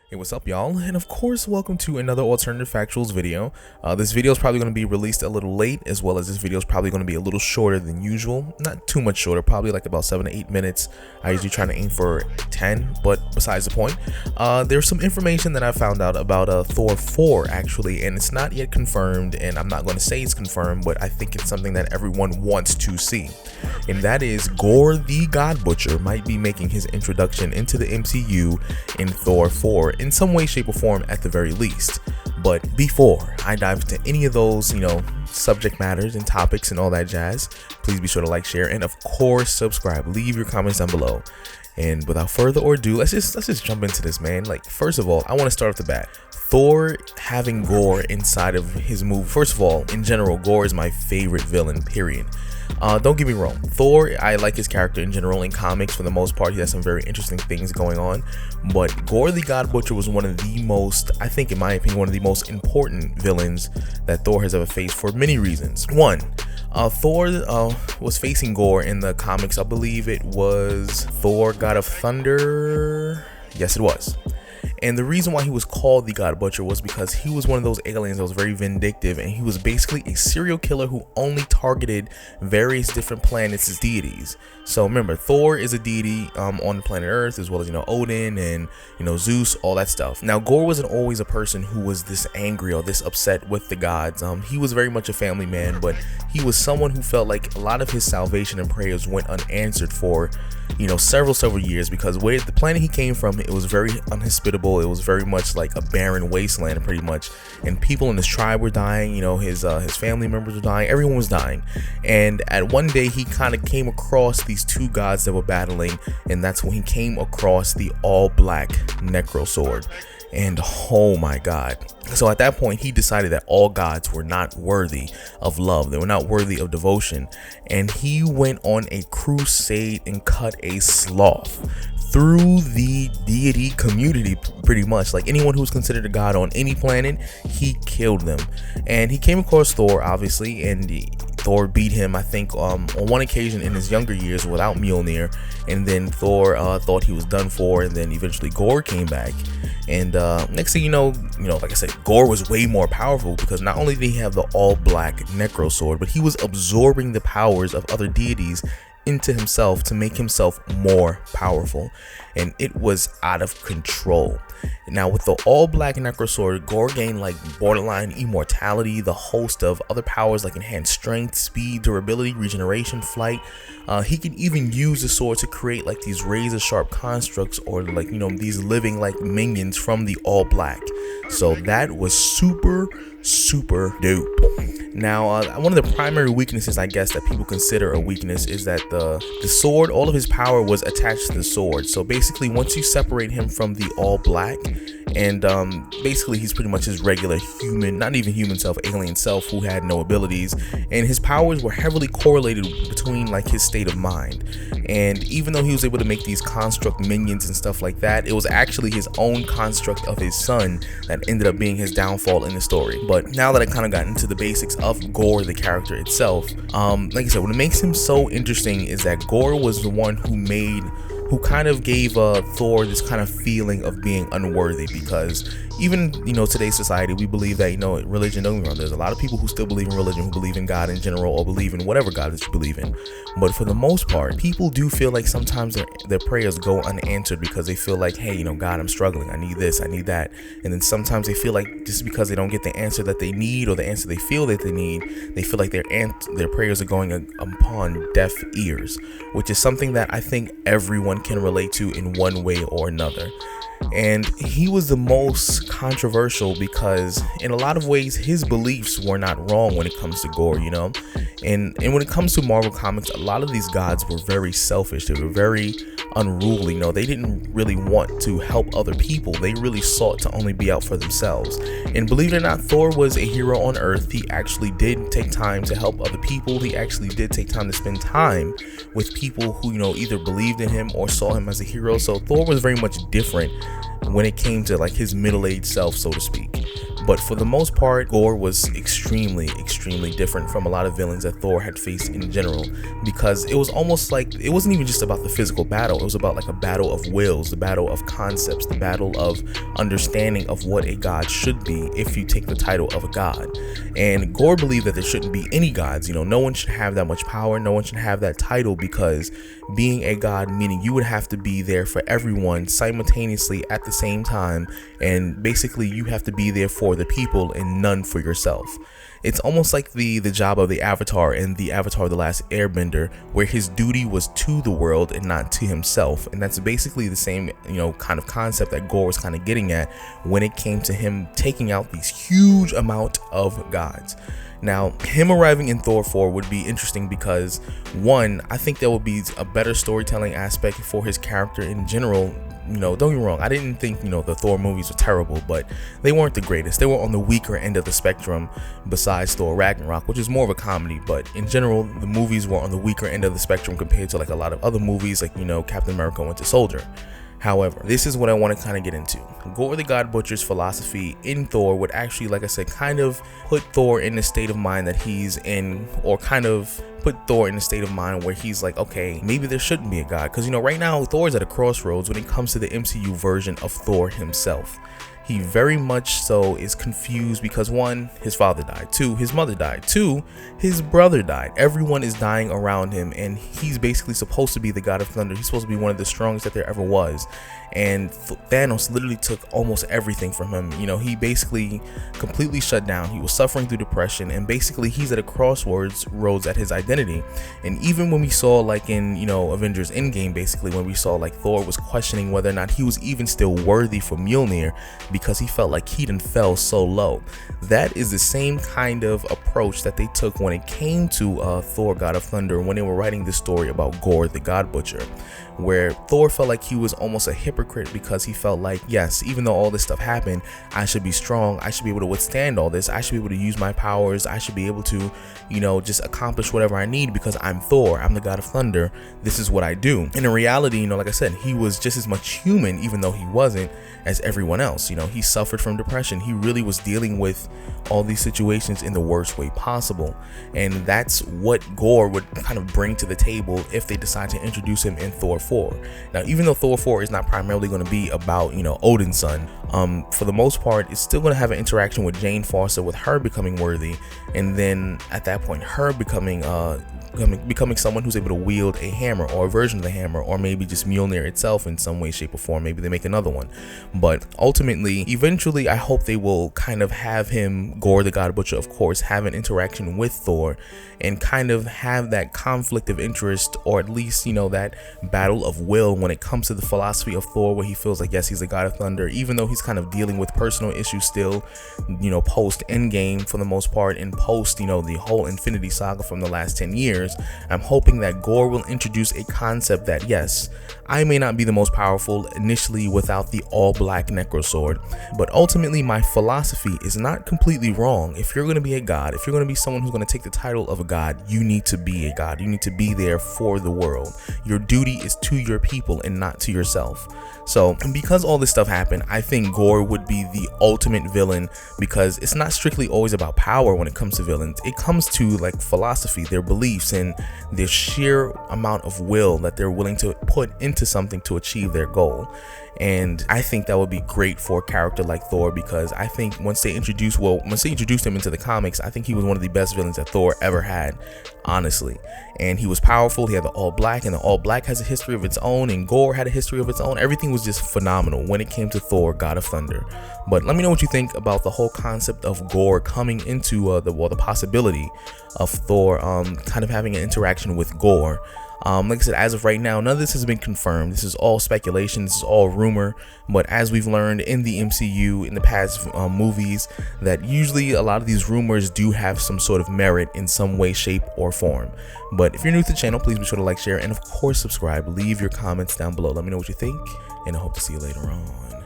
Hey, what's up, y'all? And of course, welcome to another alternative factuals video. This video is probably going to be released a little late, as well as this video is probably going to be a little shorter than usual. Not too much shorter, probably like about 7 to 8 minutes. I usually try to aim for 10, but besides the point, there's some information that I found out about Thor 4 actually, and it's not yet confirmed, and I'm not going to say it's confirmed, but I think it's something that everyone wants to see. And that is Gorr the God Butcher might be making his introduction into the MCU in Thor 4 in some way, shape, or form at the very least. But before I dive into any of those, subject matters and topics and all that jazz, please be sure to like, share, and of course subscribe. Leave your comments down below. And without further ado, let's just jump into this, man. Like, first of all, I want to start off the bat. Thor having Gorr inside of his movie. First of all, in general, Gorr is my favorite villain, period. Don't get me wrong, Thor, I like his character in general in comics. For the most part, he has some very interesting things going on, but Gorr the God Butcher was one of the most, I think in my opinion, one of the most important villains that Thor has ever faced for many reasons. One, Thor was facing Gorr in the comics. I believe it was Thor God of Thunder. Yes, it was. And the reason why he was called the God Butcher was because he was one of those aliens that was very vindictive, and he was basically a serial killer who only targeted various different planets as deities. So remember, Thor is a deity on the planet Earth, as well as Odin and Zeus, all that stuff. Now Gorr wasn't always a person who was this angry or this upset with the gods. He was very much a family man, but he was someone who felt like a lot of his salvation and prayers went unanswered for several years, because where the planet he came from, it was very unhospitable. It was very much like a barren wasteland, pretty much, and people in his tribe were dying. His family members were dying. Everyone was dying. And at one day, he kind of came across these two gods that were battling, and that's when he came across the All Black Necrosword. And oh my god. So at that point, he decided that all gods were not worthy of love. They were not worthy of devotion. And he went on a crusade and cut a slough through the deity community, pretty much. Like anyone who's considered a god on any planet, he killed them. And he came across Thor, obviously, and Thor beat him, I think, on one occasion in his younger years without Mjolnir. And then Thor thought he was done for, and then eventually Gorr came back. And next thing you know, like I said, Gorr was way more powerful, because not only did he have the All Black Necrosword, but he was absorbing the powers of other deities into himself to make himself more powerful, and it was out of control. Now with the All Black Necrosword, Gorr gained like borderline immortality, the host of other powers like enhanced strength, speed, durability, regeneration, flight. He can even use the sword to create like these razor sharp constructs, or like these living like minions from the All Black. So that was super dope. Now one of the primary weaknesses, I guess, that people consider a weakness is that the sword, all of his power was attached to the sword. So basically, once you separate him from the All Black, and basically he's pretty much his regular human, not even human self, alien self, who had no abilities, and his powers were heavily correlated between like his state of mind. And even though he was able to make these construct minions and stuff like that, it was actually his own construct of his son that ended up being his downfall in the story. But now that I kind of got into the basics of Gorr the character itself, like I said, what makes him so interesting is that Gorr was the one who kind of gave Thor this kind of feeling of being unworthy, because even today's society, we believe that religion, don't get me wrong, there's a lot of people who still believe in religion, who believe in God in general, or believe in whatever God that you believe in. But for the most part, people do feel like sometimes their prayers go unanswered, because they feel like, hey, God, I'm struggling, I need this, I need that. And then sometimes they feel like just because they don't get the answer that they need, or the answer they feel that they need, they feel like their prayers are going upon deaf ears, which is something that I think everyone can relate to in one way or another. And he was the most controversial because in a lot of ways his beliefs were not wrong when it comes to Gorr, and when it comes to Marvel Comics, a lot of these gods were very selfish. They were very unruly. They didn't really want to help other people. They really sought to only be out for themselves. And believe it or not, Thor was a hero on Earth. He actually did take time to help other people. He actually did take time to spend time with people who either believed in him or saw him as a hero. So Thor was very much different when it came to like his middle-aged self, so to speak. But for the most part, Gorr was extremely different from a lot of villains that Thor had faced in general, because it was almost like it wasn't even just about the physical battle. It was about like a battle of wills, the battle of concepts, the battle of understanding of what a god should be if you take the title of a god. And Gorr believed that there shouldn't be any gods. You know, no one should have that much power, no one should have that title, because being a god meaning you would have to be there for everyone simultaneously at the same time, and basically you have to be there for the people and none for yourself. It's almost like the job of the Avatar in the Avatar: The Last Airbender, where his duty was to the world and not to himself. And that's basically the same, you know, kind of concept that Gorr was kind of getting at when it came to him taking out these huge amount of gods. Now, him arriving in Thor 4 would be interesting because, one, I think there would be a better storytelling aspect for his character in general. You know, don't get me wrong, I didn't think, you know, the Thor movies were terrible, but they weren't the greatest. They were on the weaker end of the spectrum besides Thor Ragnarok, which is more of a comedy. But in general, the movies were on the weaker end of the spectrum compared to like a lot of other movies, like, you know, Captain America: Winter Soldier. However, this is what I want to kind of get into. Gorr the God Butcher's philosophy in Thor would actually, like I said, kind of put Thor in the state of mind that he's in, or kind of put Thor in a state of mind where he's like, okay, maybe there shouldn't be a god. Because, you know, right now Thor's at a crossroads when it comes to the MCU version of Thor himself. He very much so is confused because, one, his father died, two, his mother died, two, his brother died. Everyone is dying around him, and he's basically supposed to be the god of thunder. He's supposed to be one of the strongest that there ever was. And Thanos literally took almost everything from him. You know, he basically completely shut down. He was suffering through depression, and basically he's at a crossroads at his identity. And even when we saw, like in, you know, Avengers Endgame, basically when we saw like Thor was questioning whether or not he was even still worthy for Mjolnir, because he felt like he done fell so low. That is the same kind of approach that they took when it came to Thor God of Thunder, when they were writing this story about Gorr the God Butcher, where Thor felt like he was almost a hypocrite because he felt like, yes, even though all this stuff happened, I should be strong, I should be able to withstand all this, I should be able to use my powers, I should be able to, you know, just accomplish whatever I need because I'm Thor, I'm the God of Thunder, this is what I do. And in reality, you know, like I said, he was just as much human, even though he wasn't, as everyone else. You know, he suffered from depression. He really was dealing with all these situations in the worst way possible. And that's what Gorr would kind of bring to the table if they decide to introduce him in Thor 4. Now, even though Thor 4 is not primarily going to be about, you know, Odin's son, for the most part, it's still going to have an interaction with Jane Foster, with her becoming worthy, and then at that point, her becoming someone who's able to wield a hammer, or a version of the hammer, or maybe just Mjolnir itself in some way, shape, or form. Maybe they make another one. But ultimately, eventually, I hope they will kind of have him, Gorr the God Butcher, of course, have an interaction with Thor and kind of have that conflict of interest, or at least, you know, that battle of will when it comes to the philosophy of Thor, where he feels like, yes, he's the God of Thunder, even though he's kind of dealing with personal issues still, you know, post Endgame for the most part, and post, you know, the whole Infinity Saga from the last 10 years. I'm hoping that Gorr will introduce a concept that, yes, I may not be the most powerful initially without the All Black Necrosword, but ultimately my philosophy is not completely wrong. If you're going to be a god, if you're going to be someone who's going to take the title of a god, you need to be a god. You need to be there for the world. Your duty is to your people and not to yourself. So because all this stuff happened, I think Gorr would be the ultimate villain, because it's not strictly always about power when it comes to villains. It comes to like philosophy, their beliefs, and their sheer amount of will that they're willing to put into something to achieve their goal. And I think that would be great for a character like Thor, because I think once they introduced him into the comics, I think he was one of the best villains that Thor ever had, honestly. And he was powerful. He had the All Black, and the All Black has a history of its own, and Gorr had a history of its own. Everything was just phenomenal when it came to Thor, God of Thunder. But let me know what you think about the whole concept of Gorr coming into the possibility of Thor kind of having an interaction with Gorr. Like I said, as of right now, none of this has been confirmed. This is all speculation. This is all rumor. But as we've learned in the MCU in the past movies, that usually a lot of these rumors do have some sort of merit in some way, shape, or form. But if you're new to the channel, please be sure to like, share, and of course subscribe. Leave your comments down below. Let me know what you think, and I hope to see you later on.